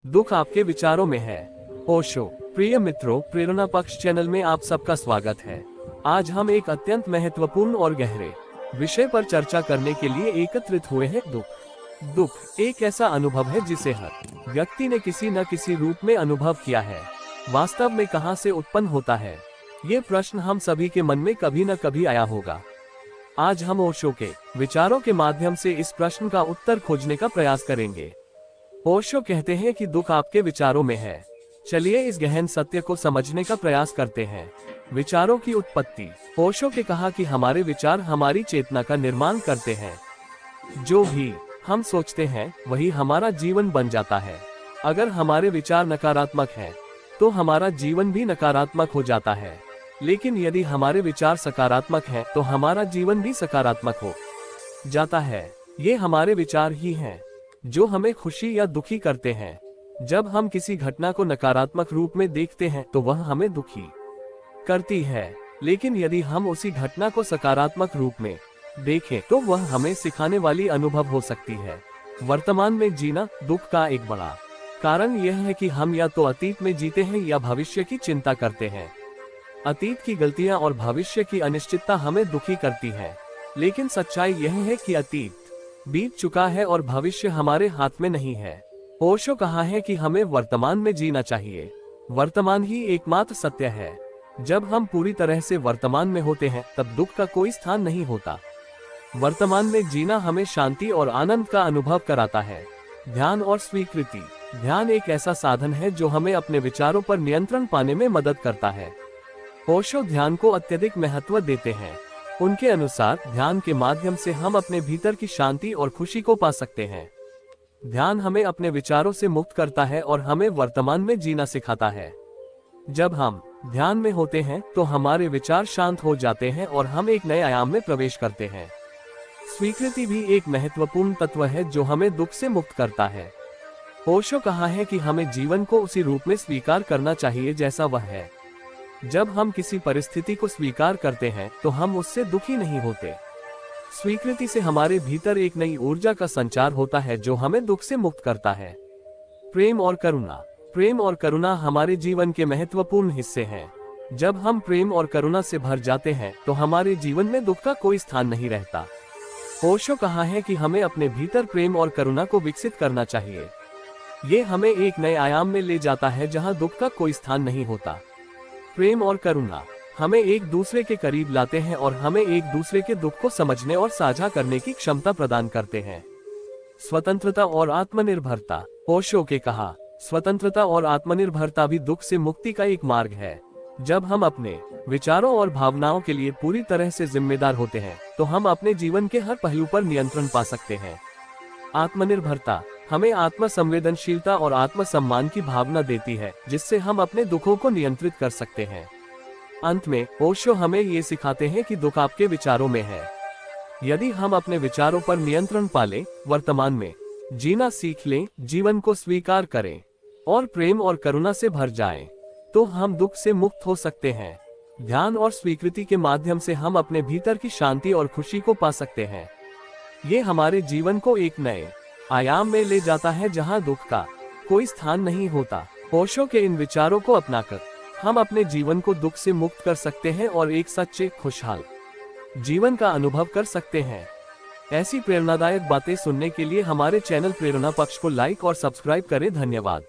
दुख आपके विचारों में है। ओशो। प्रिय मित्रों, प्रेरणा पक्ष चैनल में आप सबका स्वागत है। आज हम एक अत्यंत महत्वपूर्ण और गहरे विषय पर चर्चा करने के लिए एकत्रित हुए हैं। दुख एक ऐसा अनुभव है जिसे हर व्यक्ति ने किसी न किसी रूप में अनुभव किया है। वास्तव में कहां से उत्पन्न होता है, ये प्रश्न हम सभी के मन में कभी न कभी आया होगा। आज हम ओशो के विचारों के माध्यम से इस प्रश्न का उत्तर खोजने का प्रयास करेंगे। ओशो कहते हैं कि दुख आपके विचारों में है। चलिए इस गहन सत्य को समझने का प्रयास करते हैं। विचारों की उत्पत्ति। ओशो के कहा कि हमारे विचार हमारी चेतना का निर्माण करते हैं। जो भी हम सोचते हैं वही हमारा जीवन बन जाता है। अगर हमारे विचार नकारात्मक हैं, तो हमारा जीवन भी नकारात्मक हो जाता है। लेकिन यदि हमारे विचार सकारात्मक हैं, तो हमारा जीवन भी सकारात्मक हो जाता है। ये हमारे विचार ही हैं जो हमें खुशी या दुखी करते हैं। जब हम किसी घटना को नकारात्मक रूप में देखते हैं तो वह हमें दुखी करती है। लेकिन यदि हम उसी घटना को सकारात्मक रूप में देखें तो वह हमें सिखाने वाली अनुभव हो सकती है। वर्तमान में जीना। दुख का एक बड़ा कारण यह है कि हम या तो अतीत में जीते हैं या भविष्य की चिंता करते हैं। अतीत की गलतियां और भविष्य की अनिश्चितता हमें दुखी करती है। लेकिन सच्चाई यह है कि अतीत बीत चुका है और भविष्य हमारे हाथ में नहीं है। ओशो कहा है कि हमें वर्तमान में जीना चाहिए। वर्तमान ही एकमात्र सत्य है। जब हम पूरी तरह से वर्तमान में होते हैं तब दुख का कोई स्थान नहीं होता। वर्तमान में जीना हमें शांति और आनंद का अनुभव कराता है। ध्यान और स्वीकृति। ध्यान एक ऐसा साधन है जो हमें अपने विचारों पर नियंत्रण पाने में मदद करता है। ओशो ध्यान को अत्यधिक महत्व देते हैं। उनके अनुसार ध्यान के माध्यम से हम अपने भीतर की शांति और खुशी को पा सकते हैं। ध्यान हमें अपने विचारों से मुक्त करता है और हमें वर्तमान में जीना सिखाता है। जब हम ध्यान में होते हैं तो हमारे विचार शांत हो जाते हैं और हम एक नए आयाम में प्रवेश करते हैं। स्वीकृति भी एक महत्वपूर्ण तत्व है जो हमें दुख से मुक्त करता है। ओशो कहा है कि हमें जीवन को उसी रूप में स्वीकार करना चाहिए जैसा वह है। जब हम किसी परिस्थिति को स्वीकार करते हैं तो हम उससे दुखी नहीं होते। स्वीकृति से हमारे भीतर एक नई ऊर्जा का संचार होता है जो हमें दुख से मुक्त करता है। प्रेम और करुणा। प्रेम और करुणा हमारे जीवन के महत्वपूर्ण हिस्से हैं। जब हम प्रेम और करुणा से भर जाते हैं तो हमारे जीवन में दुख का कोई स्थान नहीं रहता। ओशो कहा है कि हमें अपने भीतर प्रेम और करुणा को विकसित करना चाहिए। ये हमें एक नए आयाम में ले जाता है जहां दुख का कोई स्थान नहीं होता। प्रेम और करुणा हमें एक दूसरे के करीब लाते हैं और हमें एक दूसरे के दुख को समझने और साझा करने की क्षमता प्रदान करते हैं। स्वतंत्रता और आत्मनिर्भरता। ओशो के कहा, स्वतंत्रता और आत्मनिर्भरता भी दुख से मुक्ति का एक मार्ग है। जब हम अपने विचारों और भावनाओं के लिए पूरी तरह से जिम्मेदार होते हैं तो हम अपने जीवन के हर पहलू पर नियंत्रण पा सकते हैं। आत्मनिर्भरता हमें आत्मसंवेदनशीलता और आत्मसम्मान की भावना देती है, जिससे हम अपने दुखों को नियंत्रित कर सकते हैं। अंत में ओशो हमें ये सिखाते हैं कि दुख आपके विचारों में है। यदि हम अपने विचारों पर नियंत्रण पालें, वर्तमान में जीना सीख लें, जीवन को स्वीकार करें और प्रेम और करुणा से भर जाएं, तो हम दुख से मुक्त हो सकते हैं। ध्यान और स्वीकृति के माध्यम से हम अपने भीतर की शांति और खुशी को पा सकते हैं। ये हमारे जीवन को एक नए आयाम में ले जाता है जहां दुख का कोई स्थान नहीं होता। ओशो के इन विचारों को अपनाकर हम अपने जीवन को दुख से मुक्त कर सकते हैं और एक सच्चे खुशहाल जीवन का अनुभव कर सकते हैं। ऐसी प्रेरणादायक बातें सुनने के लिए हमारे चैनल प्रेरणा पक्ष को लाइक और सब्सक्राइब करें। धन्यवाद।